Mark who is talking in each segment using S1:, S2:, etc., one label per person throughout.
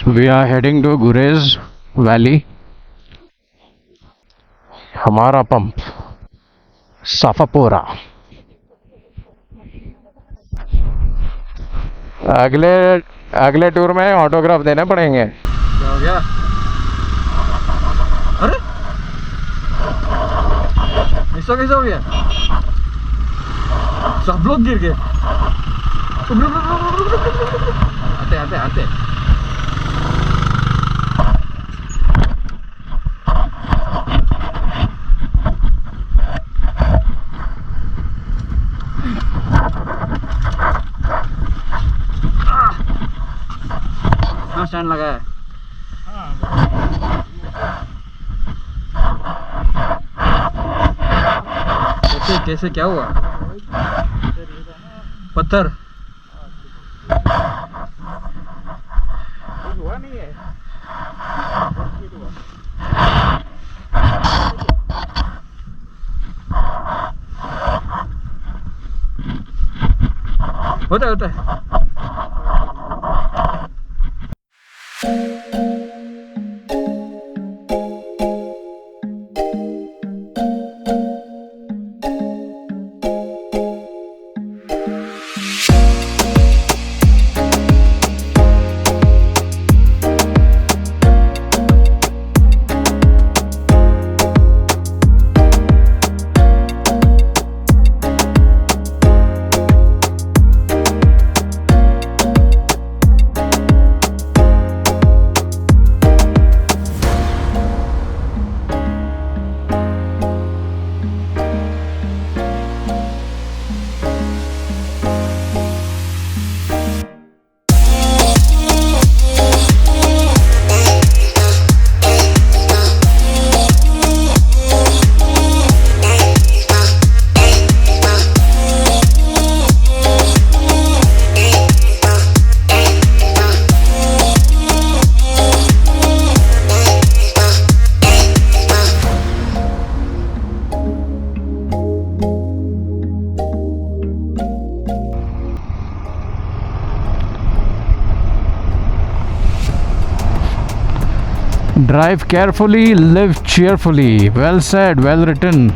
S1: We are heading to Gurez Valley. हमारा pump साफापोरा. अगले अगले टूर में ऑटोग्राफ देने पड़ेंगे.
S2: क्या हो गया? अरे ऐसा कैसा हो गया? सब लोग गिर गए. आते आते आते. हाँ स्टैंड लगा है. कैसे कैसे क्या हुआ? पत्थर
S3: हुआ नहीं है.
S2: होता है होता है.
S1: Drive carefully, live cheerfully. Well said, well written.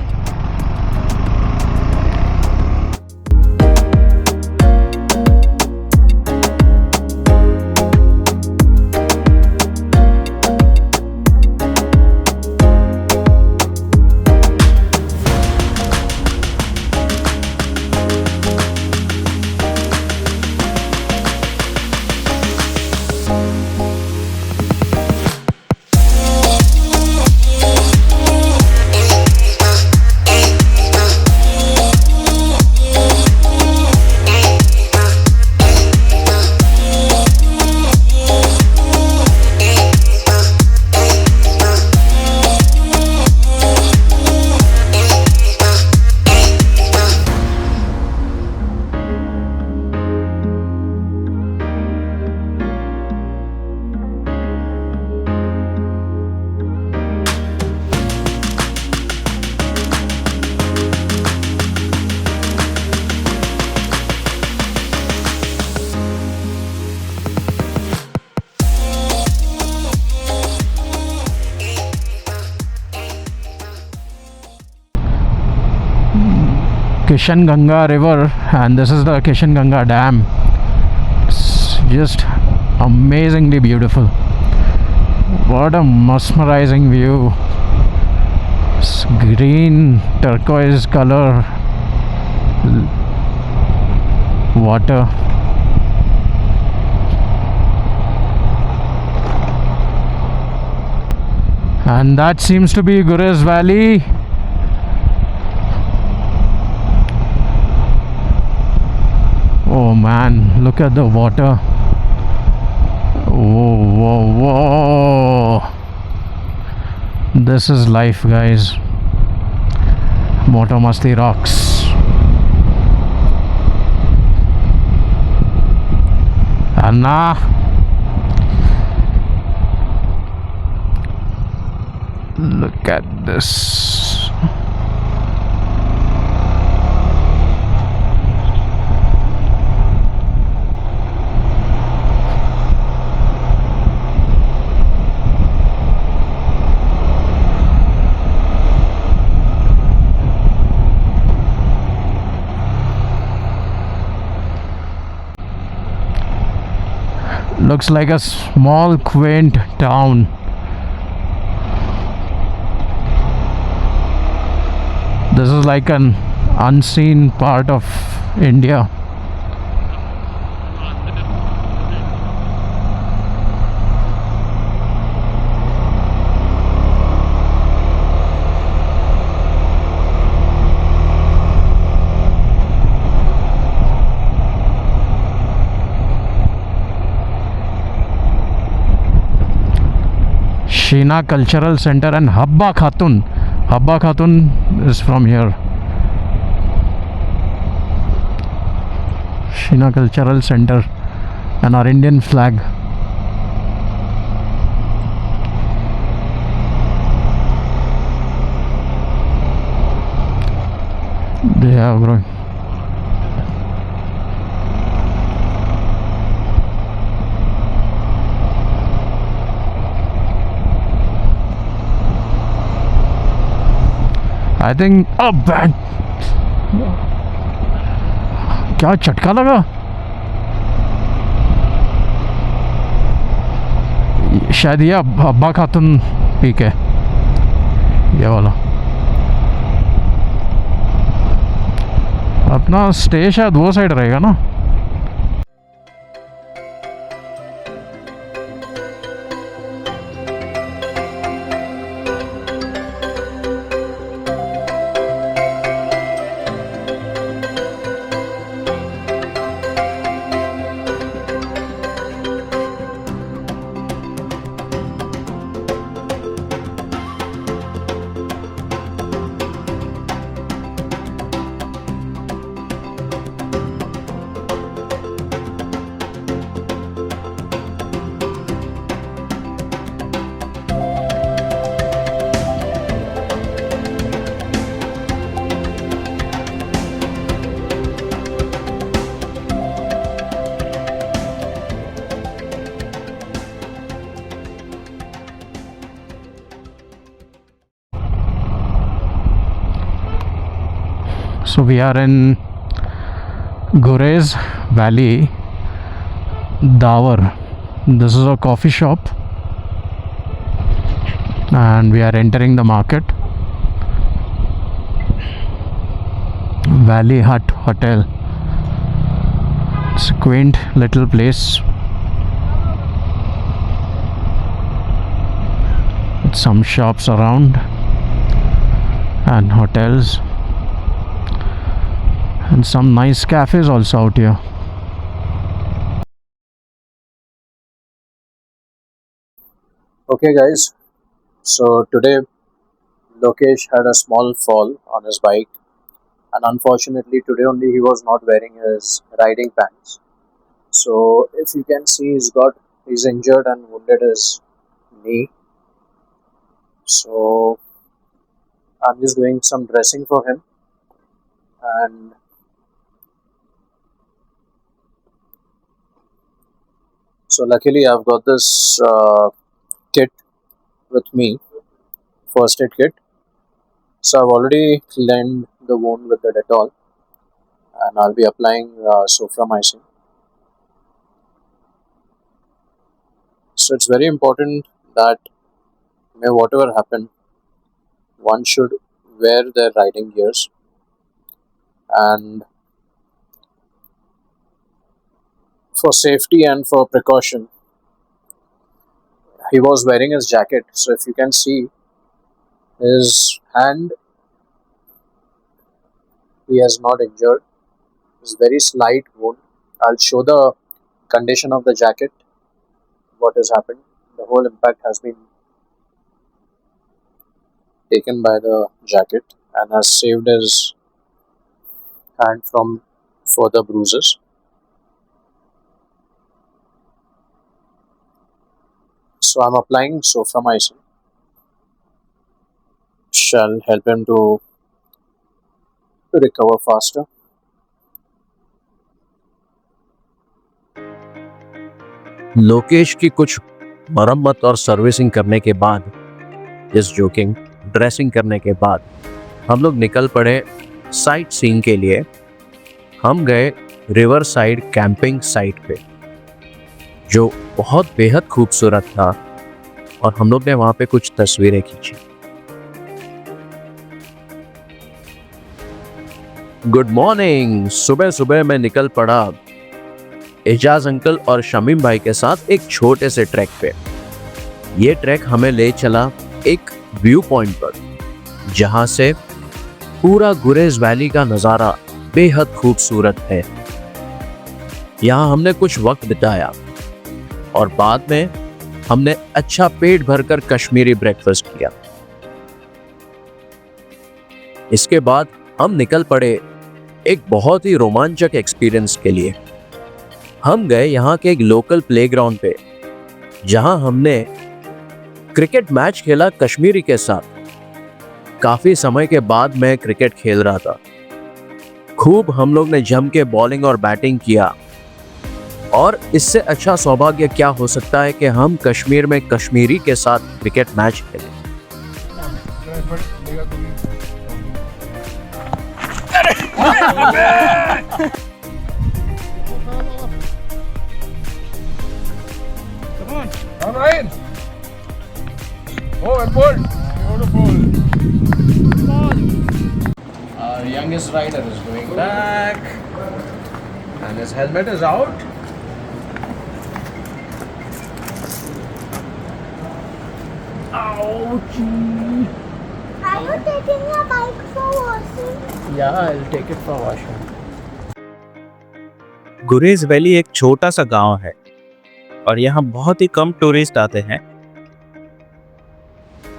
S1: Kishan Ganga river, and this is the Kishan Ganga dam. It's just amazingly beautiful. What a mesmerizing view. It's green turquoise color water. And that seems to be Gurez Valley. Oh man, look at the water. Whoa, whoa, whoa. This is life, guys. Moto Masti rocks. Anna. Look at this. Looks like a small quaint town. This is like an unseen part of India. Sheena Cultural Center and Habba Khatun. Habba Khatun is from here. Sheena Cultural Center and our Indian flag. They are growing. I think ban क्या झटका लगा शायद ये अब्बा खातून peak है ये वाला अपना स्टे शायद वो साइड रहेगा ना So we are in Gurez Valley, Dawar. This is a coffee shop and we are entering the market. Valley Hut Hotel. It's a quaint little place with some shops around and hotels. And some nice cafes also out here.
S3: Okay guys, so today Lokesh had a small fall on his bike and unfortunately today only he was not wearing his riding pants. So if you can see he's injured and wounded his knee. So I'm just doing some dressing for him and so luckily I've got this kit with me, first aid kit. So I've already cleaned the wound with the Dettol and I'll be applying soframycin. So it's very important that may whatever happen, one should wear their riding gears and for safety and for precaution he was wearing his jacket. So if you can see his hand, he has not injured. It's very slight wound. I'll show the condition of the jacket, what has happened. The whole impact has been taken by the jacket and has saved his hand from further bruises. So I'm applying soframycin. Shall help him to recover faster.
S4: Lokesh की कुछ मरम्मत और servicing करने के बाद, just joking, dressing करने के बाद हम लोग निकल पड़े साइट सीइंग के लिए। हम गए रिवर साइड कैंपिंग साइट पे। जो बहुत बेहद खूबसूरत था, और हम लोग ने वहाँ पे कुछ तस्वीरें खींची। Good morning. सुबह सुबह मैं निकल पड़ा एजाज अंकल और शमीम भाई के साथ एक छोटे से ट्रैक पे। ये ट्रैक हमें ले चला एक व्यू पॉइंट पर, जहां से पूरा गुरेज वैली का नज़ारा बेहद खूबसूरत है। यहाँ हमने कुछ वक्त बिताया और बाद में हमने अच्छा पेट भरकर कश्मीरी ब्रेकफास्ट किया। इसके बाद हम निकल पड़े एक बहुत ही रोमांचक एक्सपीरियंस के लिए। हम गए यहाँ के एक लोकल प्लेग्राउंड पे, जहां हमने क्रिकेट मैच खेला कश्मीरी के साथ। काफी समय के बाद मैं क्रिकेट खेल रहा था। खूब हम लोग ने जम के बॉलिंग और बैटिंग किया, और इससे अच्छा सौभाग्य क्या हो सकता है कि हम कश्मीर में कश्मीरी के साथ क्रिकेट मैच खेलें।
S2: All right. Oh, and pull. Beautiful.
S4: Our youngest rider is going back, and his helmet is out.
S5: Are you taking your bike for washing?
S4: Yeah, I'll take it for washing.
S6: Gurez valley एक छोटा सा गांव है और यहाँ बहुत ही कम tourist आते हैं।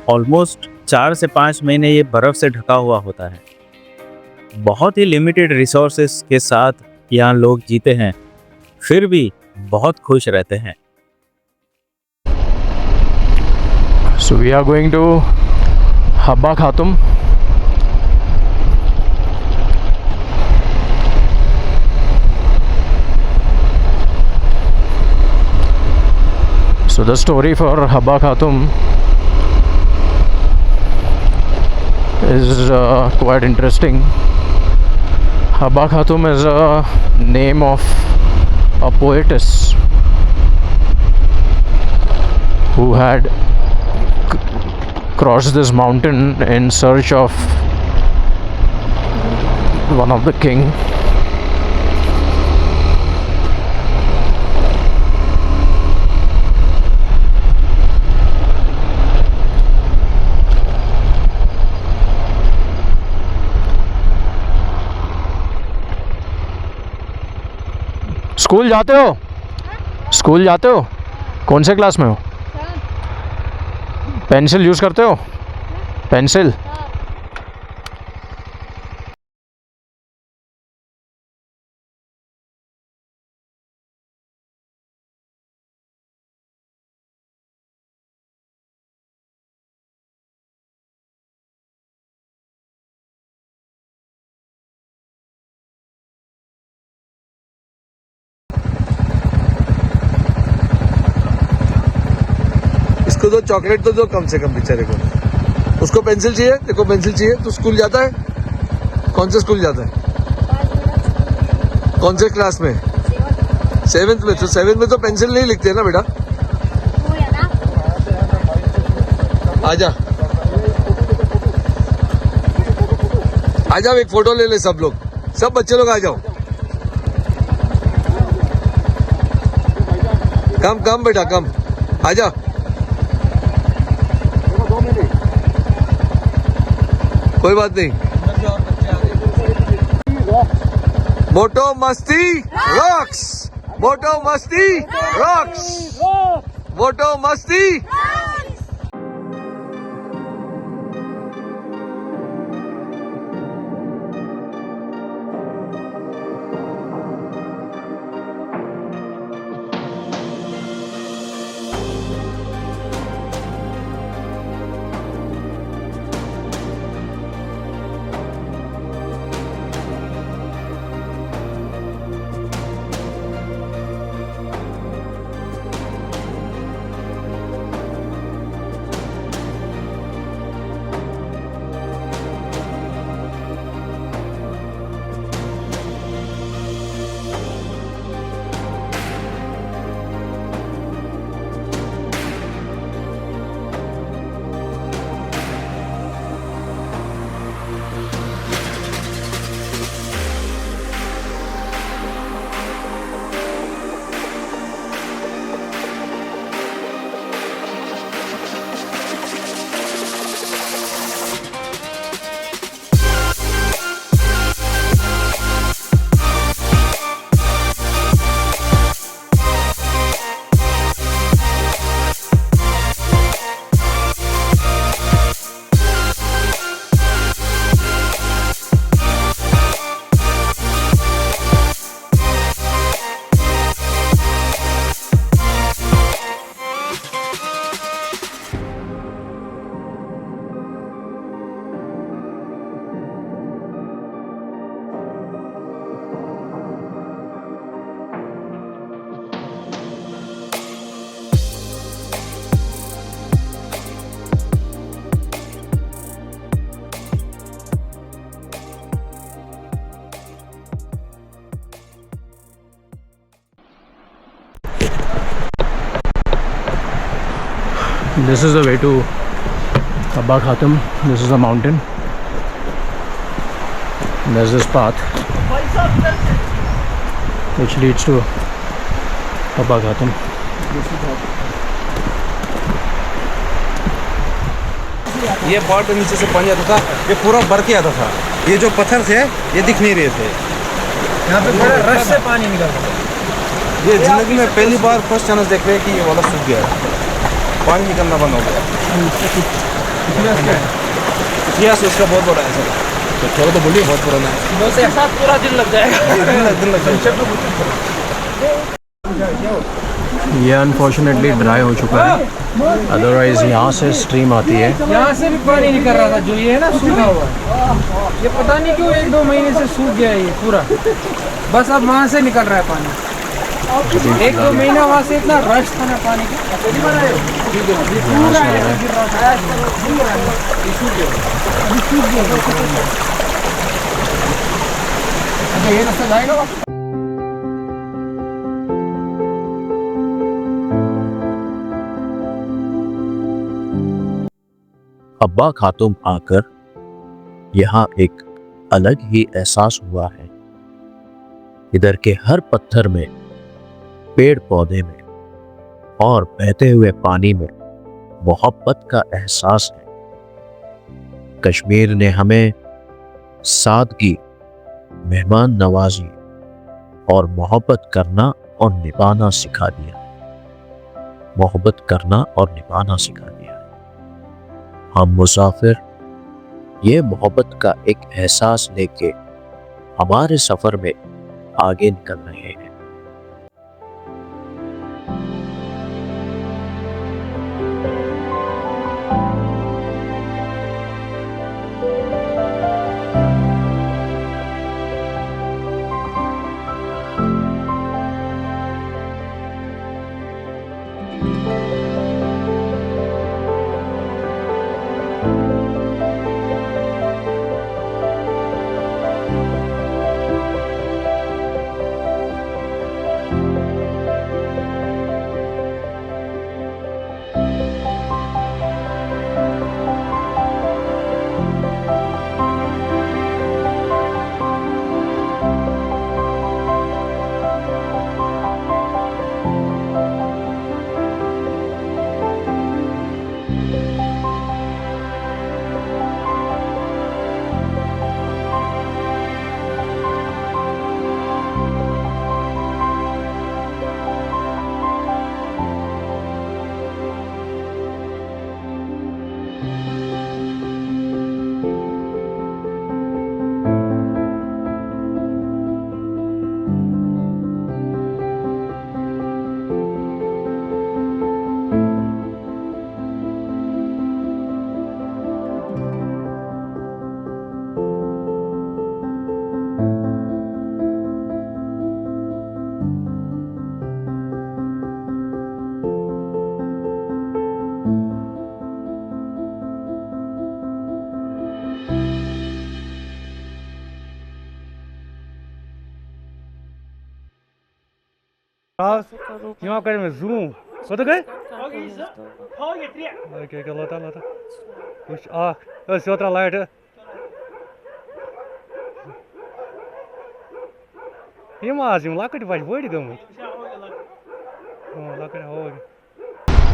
S6: ऑलमोस्ट 4 से 5 महीने ये बर्फ से ढका हुआ होता है। बहुत ही लिमिटेड रिसोर्सेस के साथ यहाँ लोग जीते हैं, फिर भी बहुत खुश रहते हैं।
S1: So we are going to Habba Khatum. So the story for Habba Khatum is quite interesting. Habba Khatum is a name of a poetess who had crossed this mountain in search of one of the king. School जाते हो? School जाते हो? कौन से class में हो? Pencil use करते हो? पेंसिल?
S7: इसको दो चॉकलेट तो दो कम से कम बेचारे को। उसको पेंसिल चाहिए, देखो पेंसिल चाहिए। तू स्कूल जाता है? कौन से स्कूल जाता है? कौन से क्लास में? 7th में। तो 7th में तो पेंसिल नहीं लिखते ना बेटा। आजा आ जाओ, एक फोटो ले ले सब लोग, सब बच्चे लोग आ जाओ। कम कम बेटा कम, आजा। कोई बात नहीं। मोटो मस्ती रॉक्स, मोटो मस्ती रॉक्स, मोटो मस्ती।
S1: This is the way to Abba Khatum. This is the mountain. There's this path which leads to Abba Khatum.
S8: ये पहाड़ के नीचे से पानी आता था, ये पूरा भर के आता था। ये जो पत्थर थे ये दिख नहीं रहे थे। यहाँ पे बड़ा रश से पानी निकलता था। ये जिंदगी में पहली बार फर्स्ट चांस देख रहे हैं कि ये वाला सूख गया है, पानी निकलना बंद हो गया। इतिहास इसका बहुत बड़ा है सर। तो थोड़ा तो बोलिए, बहुत पुराना है। पूरा दिन लग जाएगा। दिन लग जाएगा।
S1: ये अनफॉर्चुनेटली ड्राई हो चुका है, अदरवाइज यहाँ से स्ट्रीम आती है।
S9: यहाँ से भी पानी निकल रहा था, जो ये है ना सूखा हुआ, ये पता नहीं क्यों 1-2 महीने से सूख गया है ये पूरा। बस अब वहाँ से निकल रहा है पानी। 1-2 महीना वहाँ से इतना रश था ना पानी का। ये रास्ता जाएगा।
S4: अब्बा खातुम आकर यहाँ एक अलग ही एहसास हुआ है। इधर के हर पत्थर में, पेड़ पौधे में और बहते हुए पानी में मोहब्बत का एहसास है। कश्मीर ने हमें सादगी, मेहमान नवाजी और मोहब्बत करना और निभाना सिखा दिया। मोहब्बत करना और निभाना सिखा दिया। हम मुसाफिर ये मोहब्बत का एक एहसास लेके हमारे सफर में आगे निकल रहे हैं।
S9: यहाँ कर में zoom. Wat oké? Oké, laat. Push ah, dat is otra leiden. Hier maar zien, laat het wat worden doen. Oh, laat het houden.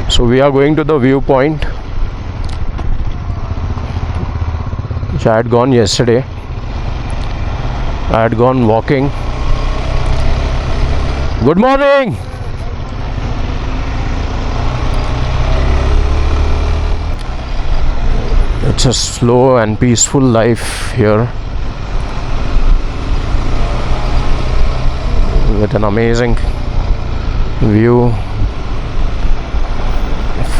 S1: So we are going to the viewpoint which I had gone yesterday. I had gone walking. Good morning. It's a slow and peaceful life here with an amazing view,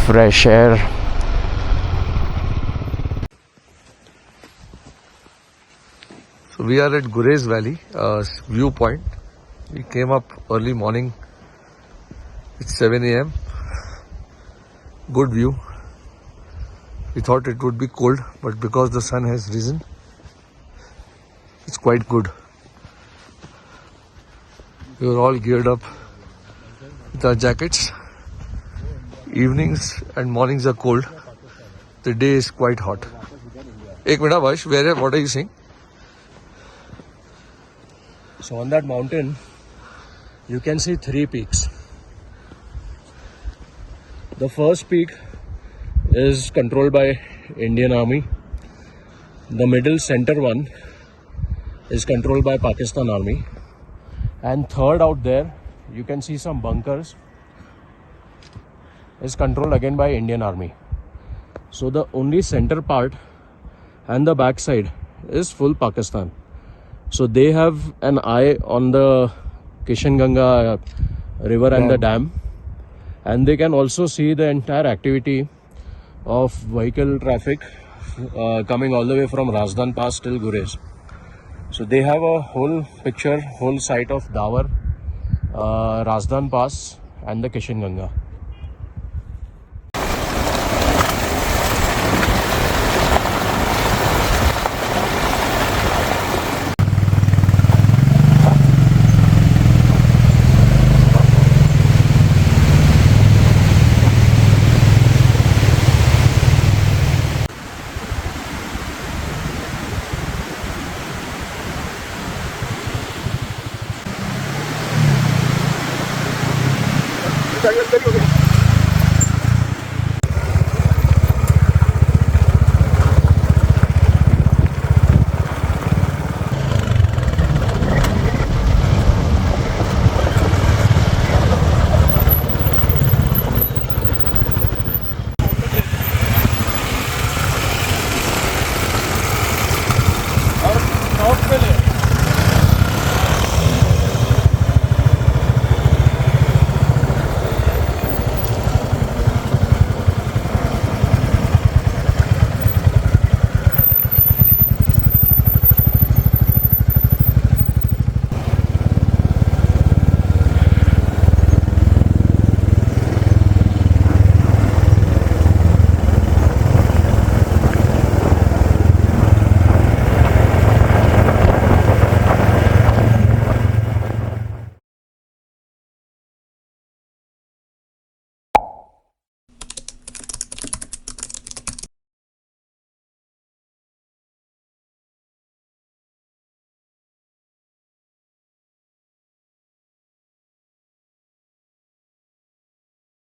S1: fresh air.
S7: So we are at Gurez Valley viewpoint. We came up early morning. It's 7 a.m. Good view. We thought it would be cold, but because the sun has risen, it's quite good. We were all geared up with our jackets. evenings and mornings are cold. The day is quite hot. Ek minute, Vash, what are you saying?
S3: So on that mountain, you can see 3 peaks. The first peak is controlled by Indian Army. The middle center one is controlled by Pakistan Army. And third out there, you can see some bunkers, is controlled again by Indian Army. So the only center part and the back side is full Pakistan. So they have an eye on the Kishan Ganga river and the dam, and they can also see the entire activity of vehicle traffic coming all the way from Razdan Pass till Gurez. So they have a whole picture, whole site of Dawar, Razdan Pass and the Kishan Ganga.